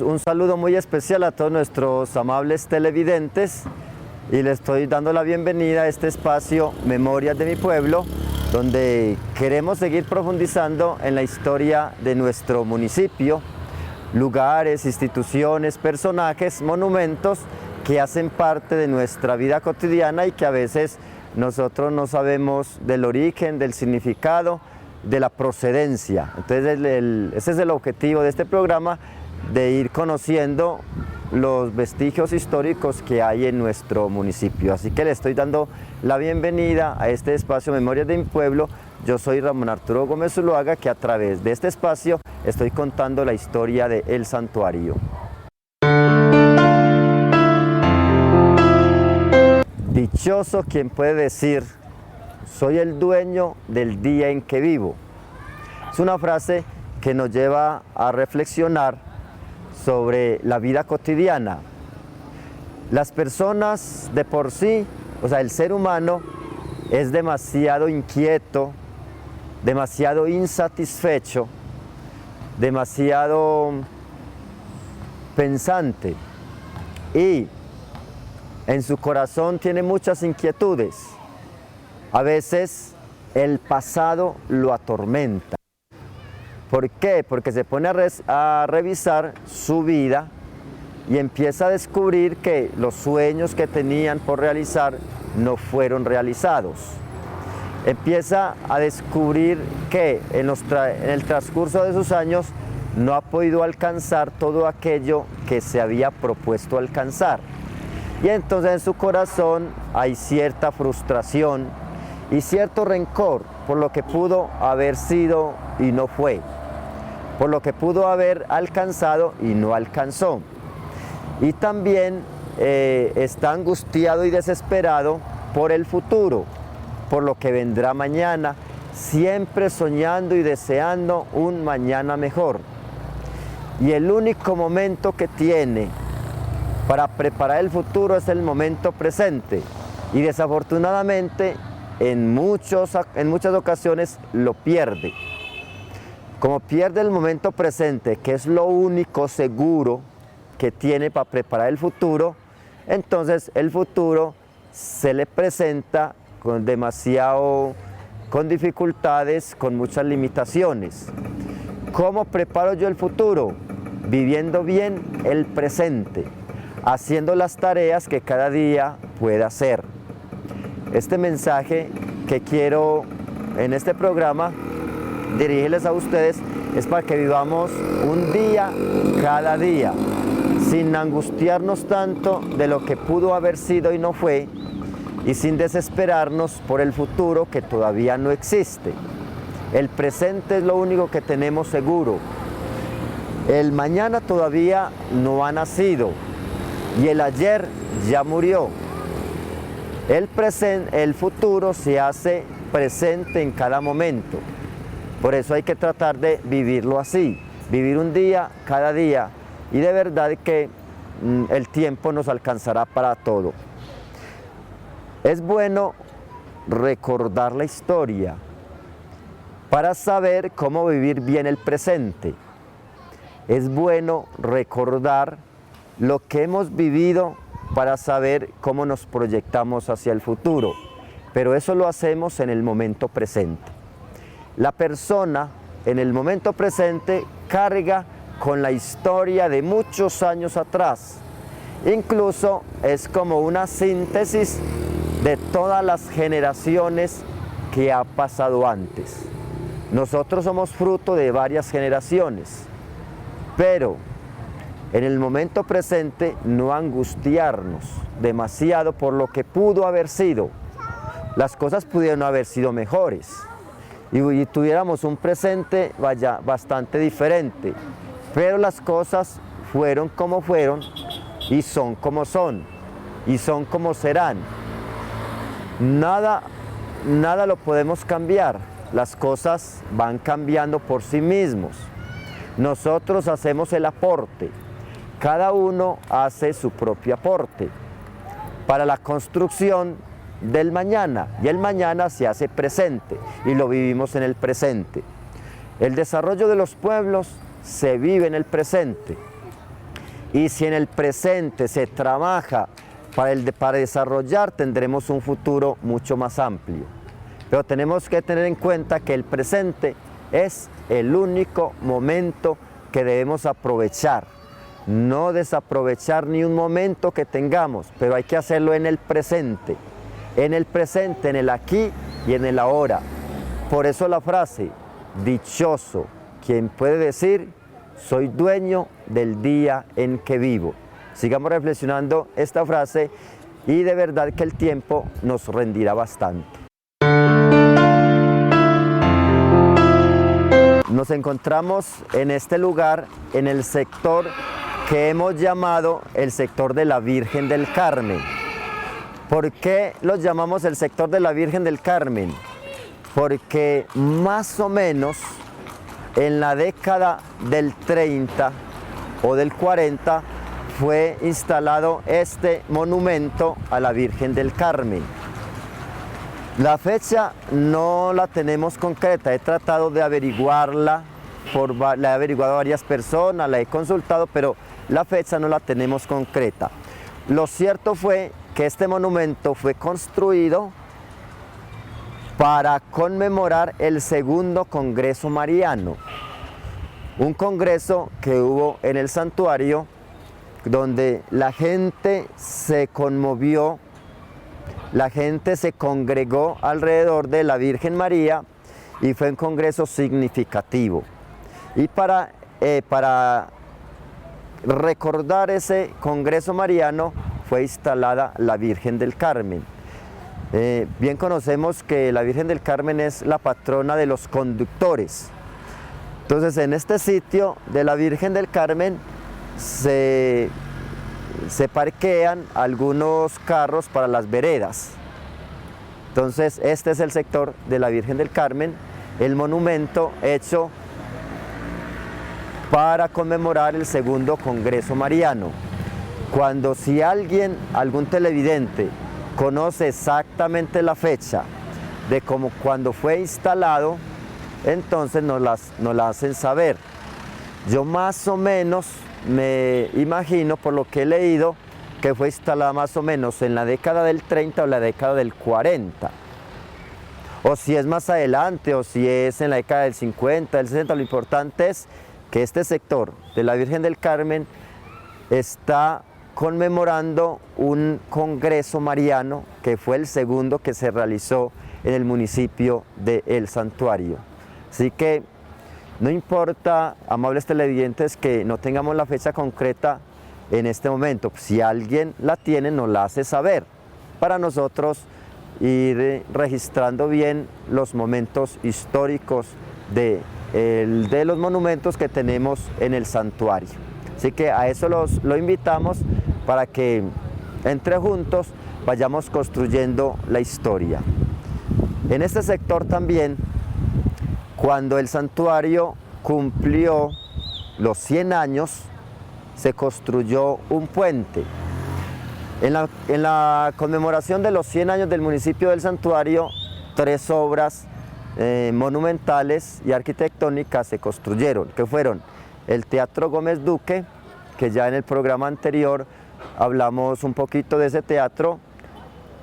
un saludo muy especial a todos nuestros amables televidentes y les estoy dando la bienvenida a este espacio Memorias de mi Pueblo, donde queremos seguir profundizando en la historia de nuestro municipio, lugares, instituciones, personajes, monumentos que hacen parte de nuestra vida cotidiana y que a veces nosotros no sabemos del origen, del significado, de la procedencia. Entonces ese es el objetivo de este programa, de ir conociendo los vestigios históricos que hay en nuestro municipio. Así que le estoy dando la bienvenida a este espacio Memorias de mi Pueblo. Yo soy Ramón Arturo Gómez Zuluaga, que a través de este espacio estoy contando la historia de El Santuario. Dichoso quien puede decir: soy el dueño del día en que vivo. Es una frase que nos lleva a reflexionar sobre la vida cotidiana. Las personas de por sí, o sea, el ser humano es demasiado inquieto, demasiado insatisfecho, demasiado pensante y en su corazón tiene muchas inquietudes. A veces el pasado lo atormenta. ¿Por qué? Porque se pone a revisar su vida y empieza a descubrir que los sueños que tenían por realizar no fueron realizados. Empieza a descubrir que en el transcurso de sus años no ha podido alcanzar todo aquello que se había propuesto alcanzar. Y entonces en su corazón hay cierta frustración y cierto rencor por lo que pudo haber sido y no fue, por lo que pudo haber alcanzado y no alcanzó. Y también está angustiado y desesperado por el futuro, por lo que vendrá mañana, siempre soñando y deseando un mañana mejor. Y el único momento que tiene para preparar el futuro es el momento presente. Y desafortunadamente en muchas ocasiones lo pierde. Como pierde el momento presente, que es lo único seguro que tiene para preparar el futuro, entonces el futuro se le presenta con dificultades, con muchas limitaciones. ¿Cómo preparo yo el futuro? Viviendo bien el presente, haciendo las tareas que cada día pueda hacer. Este mensaje que quiero en este programa dirigirles a ustedes es para que vivamos un día cada día, sin angustiarnos tanto de lo que pudo haber sido y no fue, y sin desesperarnos por el futuro que todavía no existe. El presente es lo único que tenemos seguro. El mañana todavía no ha nacido y el ayer ya murió. El futuro se hace presente en cada momento. Por eso hay que tratar de vivirlo así, vivir un día cada día, y de verdad que el tiempo nos alcanzará para todo. Es bueno recordar la historia para saber cómo vivir bien el presente. Es bueno recordar lo que hemos vivido para saber cómo nos proyectamos hacia el futuro, pero eso lo hacemos en el momento presente. La persona en el momento presente carga con la historia de muchos años atrás. Incluso es como una síntesis de todas las generaciones que ha pasado antes. Nosotros somos fruto de varias generaciones, pero en el momento presente no angustiarnos demasiado por lo que pudo haber sido. Las cosas pudieron haber sido mejores y tuviéramos un presente bastante diferente, pero las cosas fueron como fueron y son como son y son como serán. Nada lo podemos cambiar, las cosas van cambiando por sí mismos. Nosotros hacemos el aporte, cada uno hace su propio aporte para la construcción del mañana, y el mañana se hace presente y lo vivimos en el presente. El desarrollo de los pueblos se vive en el presente. Y si en el presente se trabaja para desarrollar, tendremos un futuro mucho más amplio. Pero tenemos que tener en cuenta que el presente es el único momento que debemos aprovechar. No desaprovechar ni un momento que tengamos, pero hay que hacerlo en el presente, en el aquí y en el ahora. Por eso la frase, dichoso quien puede decir, soy dueño del día en que vivo. Sigamos reflexionando esta frase y de verdad que el tiempo nos rendirá bastante. Nos encontramos en este lugar, en el sector que hemos llamado el sector de la Virgen del Carmen. ¿Por qué lo llamamos el sector de la Virgen del Carmen? Porque más o menos en la década del 30 o del 40 fue instalado este monumento a la Virgen del Carmen. La fecha no la tenemos concreta, he tratado de averiguarla, la he averiguado a varias personas, la he consultado, pero la fecha no la tenemos concreta. Lo cierto fue que este monumento fue construido para conmemorar el segundo Congreso Mariano, un congreso que hubo en el santuario donde la gente se conmovió, la gente se congregó alrededor de la Virgen María y fue un congreso significativo. Y para recordar ese Congreso Mariano fue instalada la Virgen del Carmen. Bien conocemos que la Virgen del Carmen es la patrona de los conductores. Entonces en este sitio de la Virgen del Carmen se parquean algunos carros para las veredas. Entonces este es el sector de la Virgen del Carmen, el monumento hecho para conmemorar el segundo Congreso Mariano. Cuando si algún televidente conoce exactamente la fecha de cuando fue instalado, entonces nos la hacen saber. Yo más o menos me imagino, por lo que he leído, que fue instalada más o menos en la década del 30 o la década del 40. O si es más adelante, o si es en la década del 50, del 60, lo importante es que este sector de la Virgen del Carmen está conmemorando un congreso mariano que fue el segundo que se realizó en el municipio de El Santuario. Así que no importa, amables televidentes, que no tengamos la fecha concreta en este momento. Si alguien la tiene, nos la hace saber para nosotros ir registrando bien los momentos históricos de los monumentos que tenemos en el santuario. Así que a eso lo invitamos para que entre juntos vayamos construyendo la historia. En este sector también, cuando el santuario cumplió los 100 años, se construyó un puente. En la conmemoración de los 100 años del municipio del santuario, 3 obras monumentales y arquitectónicas se construyeron, que fueron el Teatro Gómez Duque, que ya en el programa anterior hablamos un poquito de ese teatro,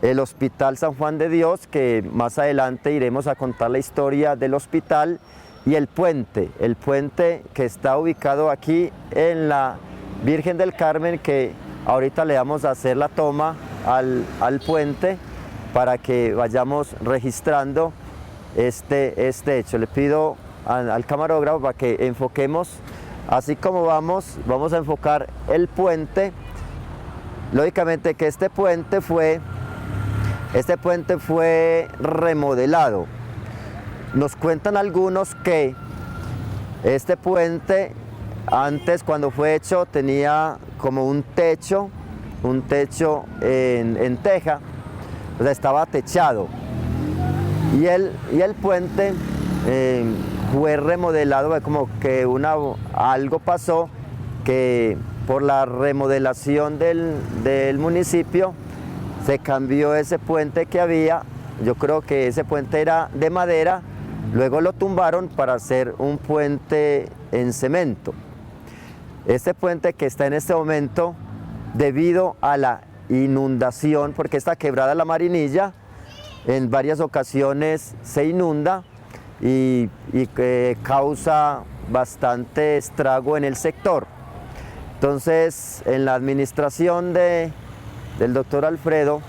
el Hospital San Juan de Dios, que más adelante iremos a contar la historia del hospital, y el puente que está ubicado aquí en la Virgen del Carmen, que ahorita le vamos a hacer la toma al puente para que vayamos registrando este hecho. Le pido al camarógrafo para que enfoquemos, así como vamos a enfocar el puente. Lógicamente que este puente fue remodelado. Nos cuentan algunos que este puente antes, cuando fue hecho, tenía como un techo en teja, o sea, estaba techado. Y el puente fue remodelado, como que algo pasó, que por la remodelación del municipio se cambió ese puente que había. Yo creo que ese puente era de madera, luego lo tumbaron para hacer un puente en cemento. Este puente que está en este momento debido a la inundación, porque esta quebrada La Marinilla en varias ocasiones se inunda y causa bastante estrago en el sector. Entonces, en la administración del doctor Alfredo,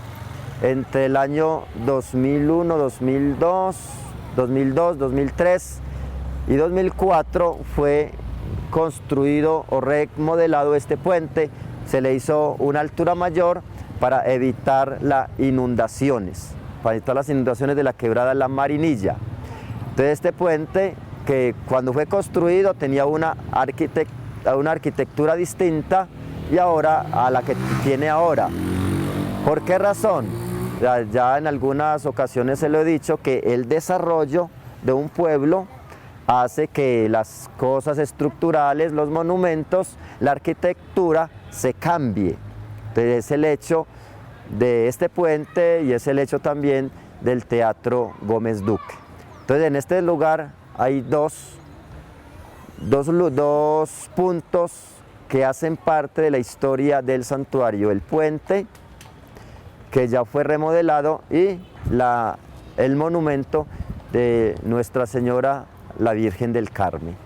entre el año 2001, 2002, 2003 y 2004 fue construido o remodelado este puente. Se le hizo una altura mayor para evitar las inundaciones de la quebrada La Marinilla. Entonces este puente, que cuando fue construido tenía una arquitectura distinta y ahora a la que tiene ahora. ¿Por qué razón? Ya en algunas ocasiones se lo he dicho, que el desarrollo de un pueblo hace que las cosas estructurales, los monumentos, la arquitectura se cambie. Entonces es el hecho de este puente y es el hecho también del Teatro Gómez Duque. Entonces en este lugar hay dos puntos que hacen parte de la historia del santuario: el puente, que ya fue remodelado, y el monumento de Nuestra Señora la Virgen del Carmen.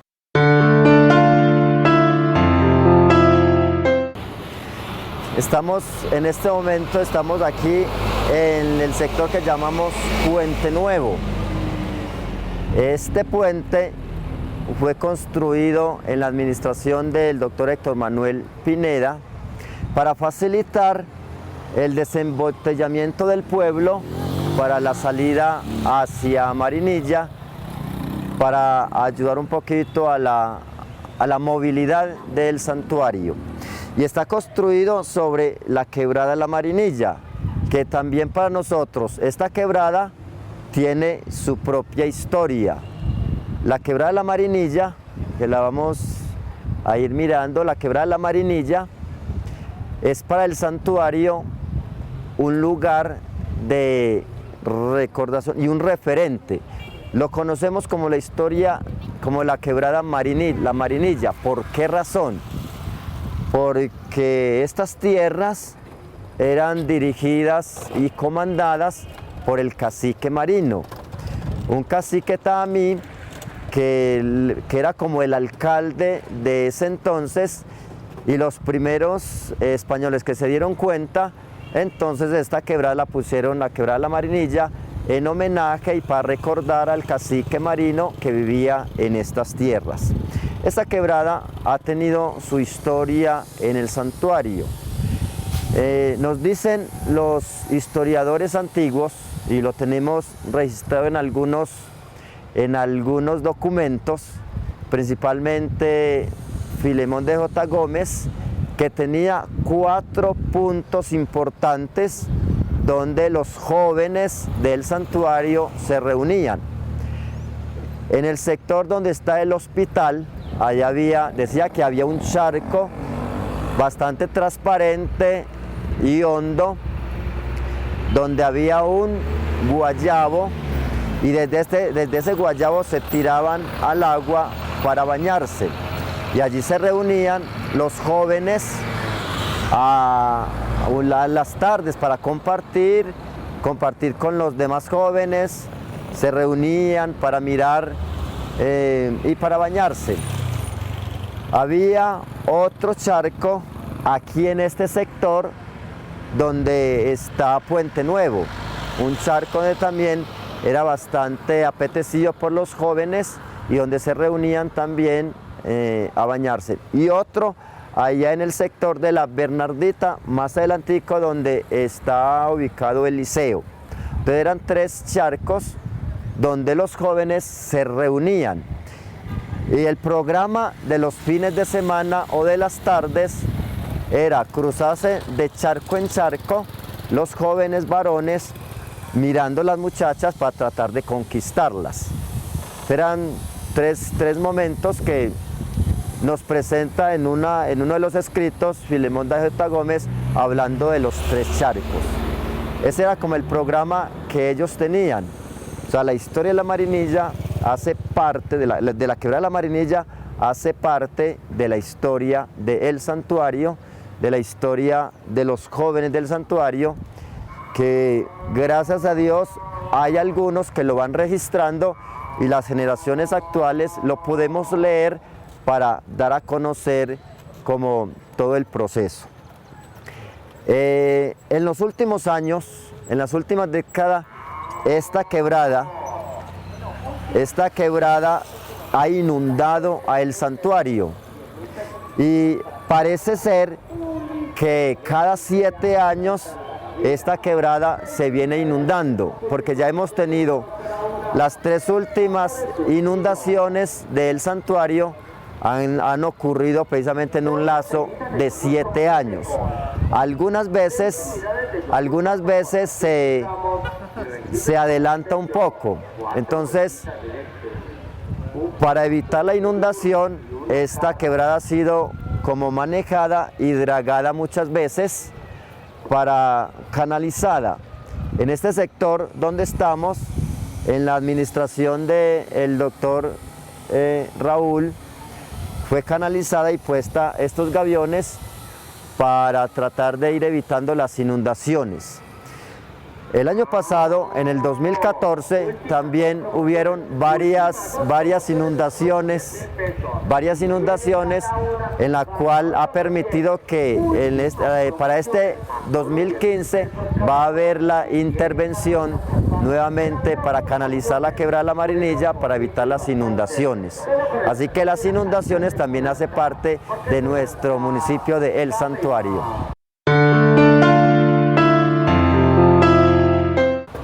En este momento estamos aquí en el sector que llamamos Puente Nuevo. Este puente fue construido en la administración del doctor Héctor Manuel Pineda para facilitar el desembotellamiento del pueblo para la salida hacia Marinilla, para ayudar un poquito a la movilidad del santuario. Y está construido sobre la quebrada La Marinilla, que también para nosotros esta quebrada tiene su propia historia. La quebrada La Marinilla, que la vamos a ir mirando, la quebrada La Marinilla es para el santuario un lugar de recordación y un referente. Lo conocemos como la historia, como la quebrada La Marinilla. ¿Por qué razón? Porque estas tierras eran dirigidas y comandadas por el cacique Marino, un cacique tamí que era como el alcalde de ese entonces, y los primeros españoles que se dieron cuenta, entonces esta quebrada la pusieron la quebrada La Marinilla en homenaje y para recordar al cacique Marino que vivía en estas tierras. Esta quebrada ha tenido su historia en el santuario. Nos dicen los historiadores antiguos, y lo tenemos registrado en algunos documentos, principalmente Filemón de J. Gómez, que tenía 4 puntos importantes donde los jóvenes del santuario se reunían. En el sector donde está el hospital, allá decía que había un charco bastante transparente y hondo, donde había un guayabo, y desde ese guayabo se tiraban al agua para bañarse, y allí se reunían los jóvenes a las tardes para compartir con los demás jóvenes. Se reunían para mirar y para bañarse. Había otro charco aquí en este sector donde está Puente Nuevo, un charco donde también era bastante apetecido por los jóvenes y donde se reunían también a bañarse. Y otro allá en el sector de la Bernardita, más adelantico, donde está ubicado el liceo. Entonces eran 3 charcos donde los jóvenes se reunían. Y el programa de los fines de semana o de las tardes era cruzarse de charco en charco, los jóvenes varones mirando las muchachas para tratar de conquistarlas. Eran tres momentos que nos presenta en uno de los escritos Filemón de J. Gómez, hablando de los 3 charcos. Ese era como el programa que ellos tenían. O sea, la historia de La Marinilla hace parte de la quebrada de La Marinilla, hace parte de la historia del santuario, de la historia de los jóvenes del santuario, que gracias a Dios hay algunos que lo van registrando y las generaciones actuales lo podemos leer para dar a conocer como todo el proceso. En los últimos años, en las últimas décadas, esta quebrada ha inundado a el santuario y parece ser que cada 7 años esta quebrada se viene inundando, porque ya hemos tenido las 3 últimas inundaciones del santuario han ocurrido precisamente en un lazo de 7 años. Algunas veces se adelanta un poco, entonces para evitar la inundación esta quebrada ha sido como manejada y dragada muchas veces para canalizada. En este sector donde estamos, en la administración del doctor Raúl, fue canalizada y puesta estos gaviones para tratar de ir evitando las inundaciones. El año pasado, en el 2014, también hubieron varias inundaciones en la cual ha permitido que para este 2015 va a haber la intervención nuevamente para canalizar la quebrada de la Marinilla para evitar las inundaciones. Así que las inundaciones también hace parte de nuestro municipio de El Santuario.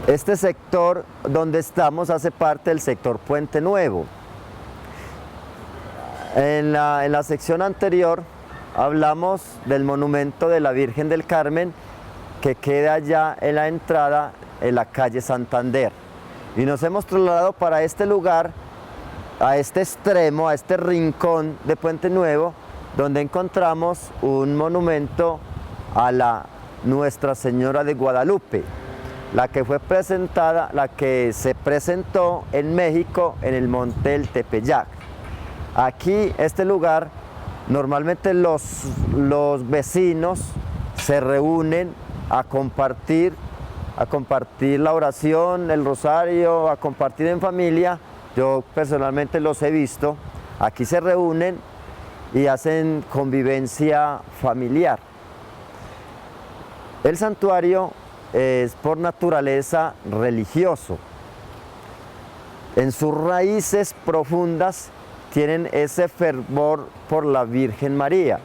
Este sector donde estamos hace parte del sector Puente Nuevo. En la sección anterior hablamos del monumento de la Virgen del Carmen que queda allá en la entrada en la calle Santander. Y nos hemos trasladado para este lugar, a este extremo, a este rincón de Puente Nuevo, donde encontramos un monumento a la Nuestra Señora de Guadalupe, la que se presentó en México en el Monte del Tepeyac. Aquí, este lugar, normalmente los vecinos se reúnen a compartir la oración, el rosario, a compartir en familia. Yo personalmente los he visto. Aquí se reúnen y hacen convivencia familiar. El santuario es por naturaleza religioso. En sus raíces profundas tienen ese fervor por la Virgen María.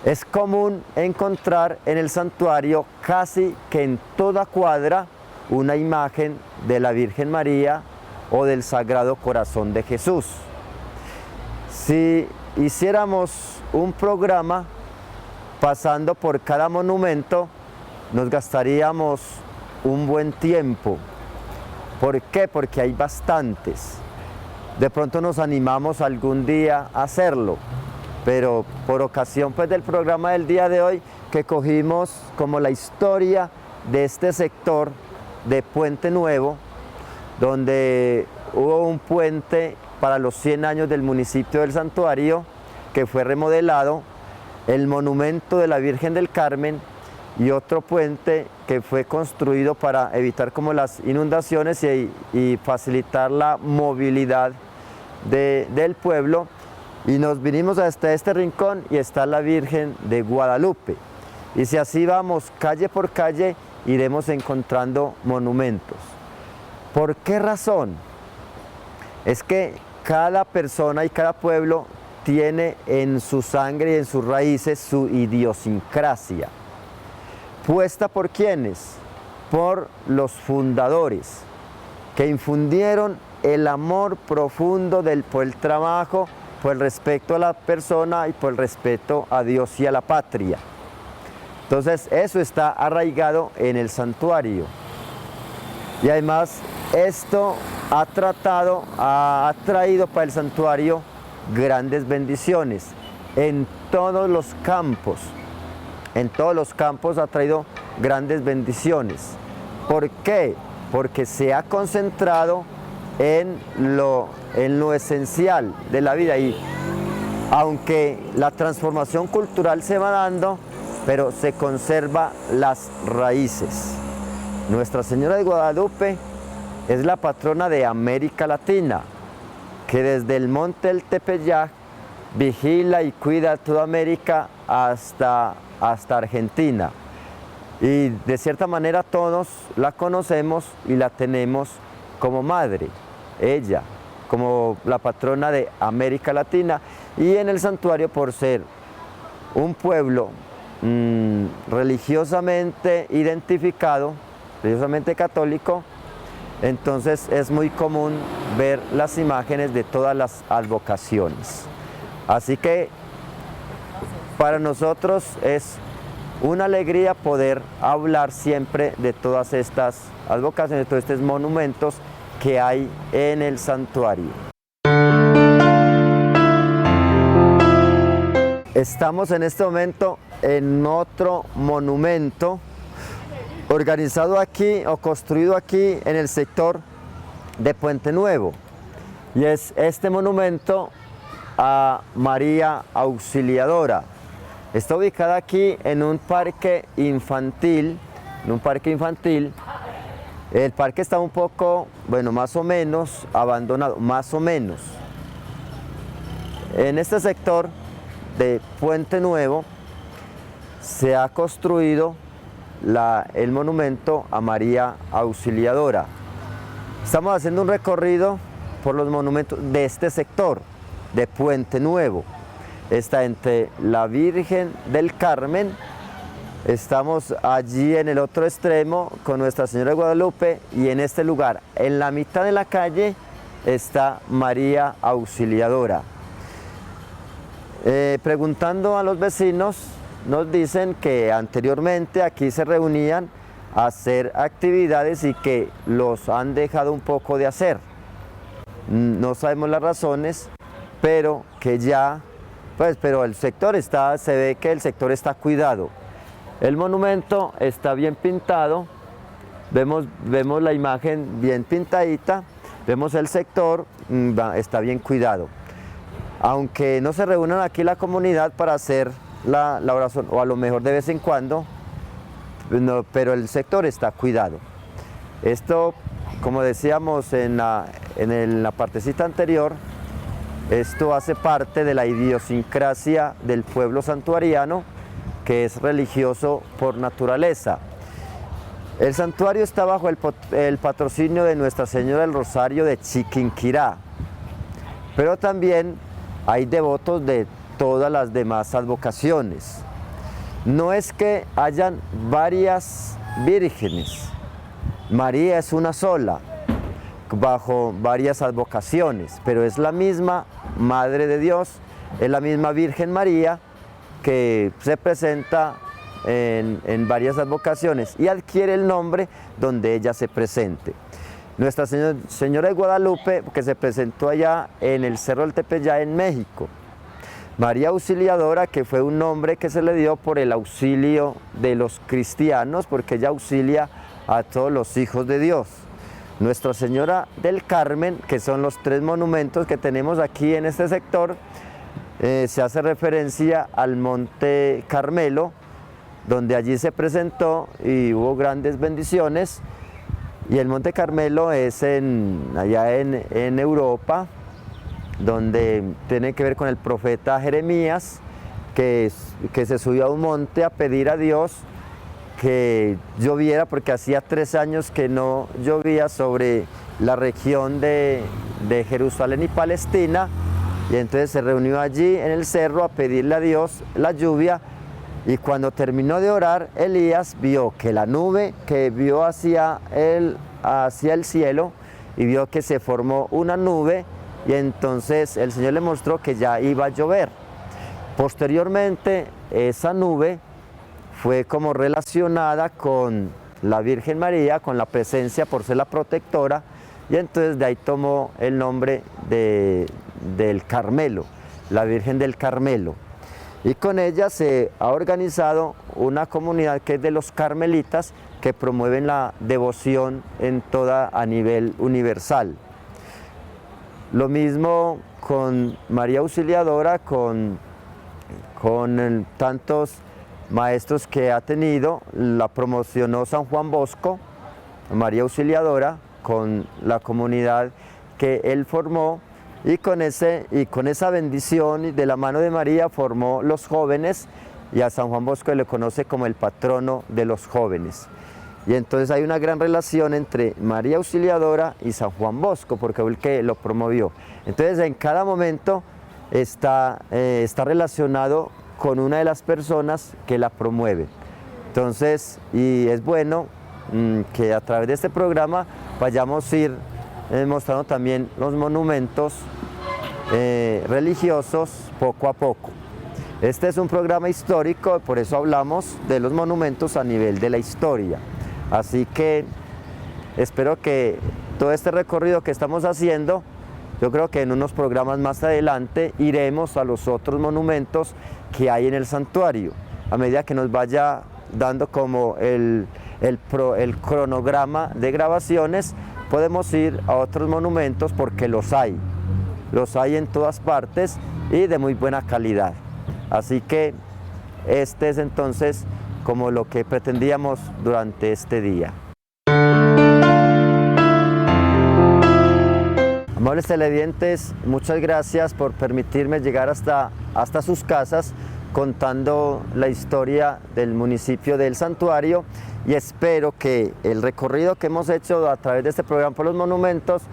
Es común encontrar en el santuario casi que en toda cuadra una imagen de la Virgen María o del Sagrado Corazón de Jesús. Si hiciéramos un programa pasando por cada monumento, nos gastaríamos un buen tiempo. ¿Por qué? Porque hay bastantes. De pronto nos animamos algún día a hacerlo, pero por ocasión del programa del día de hoy, que cogimos como la historia de este sector de Puente Nuevo, donde hubo un puente para los 100 años del municipio del Santuario, que fue remodelado, el monumento de la Virgen del Carmen y otro puente que fue construido para evitar como las inundaciones y facilitar la movilidad del pueblo. Y nos vinimos hasta este rincón y está la Virgen de Guadalupe. Y si así vamos calle por calle, iremos encontrando monumentos. ¿Por qué razón? Es que cada persona y cada pueblo tiene en su sangre y en sus raíces su idiosincrasia. ¿Puesta por quiénes? Por los fundadores, que infundieron el amor profundo por el trabajo, por el respeto a la persona y por el respeto a Dios y a la patria. Entonces eso está arraigado en el santuario. Y además esto ha traído para el santuario grandes bendiciones en todos los campos. En todos los campos ha traído grandes bendiciones. ¿Por qué? Porque se ha concentrado en lo esencial de la vida. Y aunque la transformación cultural se va dando, pero se conserva las raíces. Nuestra Señora de Guadalupe es la patrona de América Latina, que desde el monte del Tepeyac vigila y cuida toda América hasta Argentina. Y de cierta manera todos la conocemos y la tenemos como madre, ella, como la patrona de América Latina, y en el santuario, por ser un pueblo religiosamente identificado, religiosamente católico, entonces es muy común ver las imágenes de todas las advocaciones. Así que para nosotros es una alegría poder hablar siempre de todas estas advocaciones, de todos estos monumentos que hay en el santuario. Estamos en este momento en otro monumento organizado aquí o construido aquí en el sector de Puente Nuevo, y es este monumento a María Auxiliadora. Está ubicada aquí en un parque infantil, El parque está un poco, bueno, más o menos abandonado, más o menos. En este sector de Puente Nuevo se ha construido el monumento a María Auxiliadora. Estamos haciendo un recorrido por los monumentos de este sector de Puente Nuevo. Está entre la Virgen del Carmen, estamos allí en el otro extremo con Nuestra Señora de Guadalupe, y en este lugar, en la mitad de la calle, está María Auxiliadora. Preguntando a los vecinos, nos dicen que anteriormente aquí se reunían a hacer actividades y que los han dejado un poco de hacer. No sabemos las razones, pero que ya, pero el sector se ve que el sector está cuidado. El monumento está bien pintado, vemos la imagen bien pintadita, vemos el sector, está bien cuidado. Aunque no se reúnan aquí la comunidad para hacer la oración, o a lo mejor de vez en cuando, no, pero el sector está cuidado. Esto, como decíamos en la partecita anterior, esto hace parte de la idiosincrasia del pueblo santuariano, que es religioso por naturaleza. El santuario está bajo el patrocinio de Nuestra Señora del Rosario de Chiquinquirá, pero también hay devotos de todas las demás advocaciones. No es que hayan varias vírgenes, María es una sola, bajo varias advocaciones, pero es la misma Madre de Dios, es la misma Virgen María que se presenta en varias advocaciones y adquiere el nombre donde ella se presente. Nuestra Señora de Guadalupe, que se presentó allá en el Cerro del Tepeyac en México. María Auxiliadora, que fue un nombre que se le dio por el auxilio de los cristianos, porque ella auxilia a todos los hijos de Dios. Nuestra Señora del Carmen, que son los tres monumentos que tenemos aquí en este sector, se hace referencia al Monte Carmelo, donde allí se presentó y hubo grandes bendiciones. Y el Monte Carmelo es allá en Europa, donde tiene que ver con el profeta Jeremías, que se subió a un monte a pedir a Dios que lloviera, porque hacía 3 años que no llovía sobre la región de Jerusalén y Palestina, y entonces se reunió allí en el cerro a pedirle a Dios la lluvia, y cuando terminó de orar, Elías vio que la nube que vio hacia el cielo, y vio que se formó una nube, y entonces el Señor le mostró que ya iba a llover. Posteriormente, esa nube fue como relacionada con la Virgen María, con la presencia por ser la protectora, y entonces de ahí tomó el nombre del Carmelo, la Virgen del Carmelo. Y con ella se ha organizado una comunidad que es de los carmelitas, que promueven la devoción a nivel universal. Lo mismo con María Auxiliadora, con tantos maestros que ha tenido, la promocionó San Juan Bosco, María Auxiliadora, con la comunidad que él formó, y con esa bendición y de la mano de María formó los jóvenes, y a San Juan Bosco le conoce como el patrono de los jóvenes. Y entonces hay una gran relación entre María Auxiliadora y San Juan Bosco, porque fue el que lo promovió. Entonces en cada momento está relacionado con una de las personas que la promueve. Entonces, y es bueno que a través de este programa vayamos a ir mostrando también los monumentos religiosos poco a poco. Este es un programa histórico, por eso hablamos de los monumentos a nivel de la historia. Así que espero que todo este recorrido que estamos haciendo, yo creo que en unos programas más adelante iremos a los otros monumentos que hay en el santuario, a medida que nos vaya dando como el cronograma de grabaciones. Podemos ir a otros monumentos porque los hay en todas partes y de muy buena calidad. Así que este es entonces como lo que pretendíamos durante este día. Amables televidentes, muchas gracias por permitirme llegar hasta sus casas contando la historia del municipio del Santuario, y espero que el recorrido que hemos hecho a través de este programa por los monumentos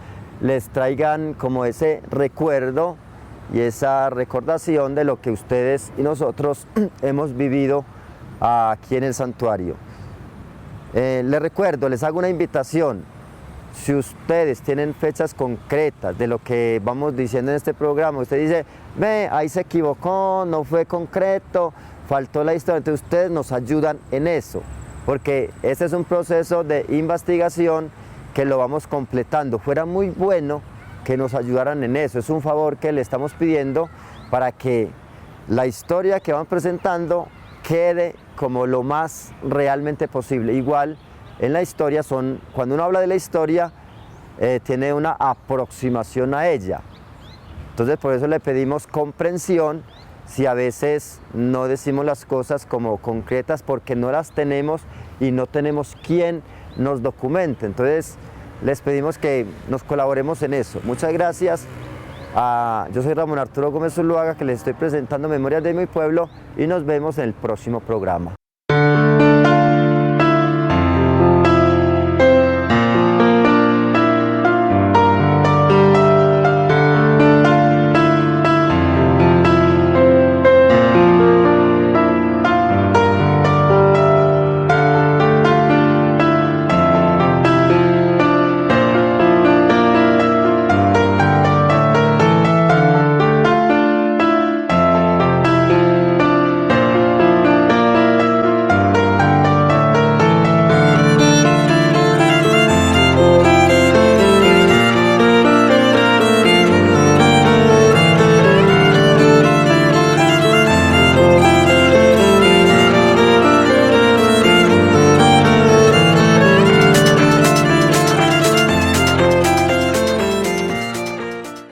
les traigan como ese recuerdo y esa recordación de lo que ustedes y nosotros hemos vivido aquí en el santuario. Les recuerdo, les hago una invitación. Si ustedes tienen fechas concretas de lo que vamos diciendo en este programa, usted dice, ve, ahí se equivocó, no fue concreto, faltó la historia, entonces ustedes nos ayudan en eso, porque este es un proceso de investigación que lo vamos completando. Fuera muy bueno que nos ayudaran en eso, es un favor que le estamos pidiendo para que la historia que van presentando quede como lo más realmente posible. Igual en la historia cuando uno habla de la historia, tiene una aproximación a ella. Entonces por eso le pedimos comprensión si a veces no decimos las cosas como concretas, porque no las tenemos y no tenemos quien nos documente. Entonces les pedimos que nos colaboremos en eso. Muchas gracias. Yo soy Ramón Arturo Gómez Zuluaga, que les estoy presentando Memorias de mi pueblo, y nos vemos en el próximo programa.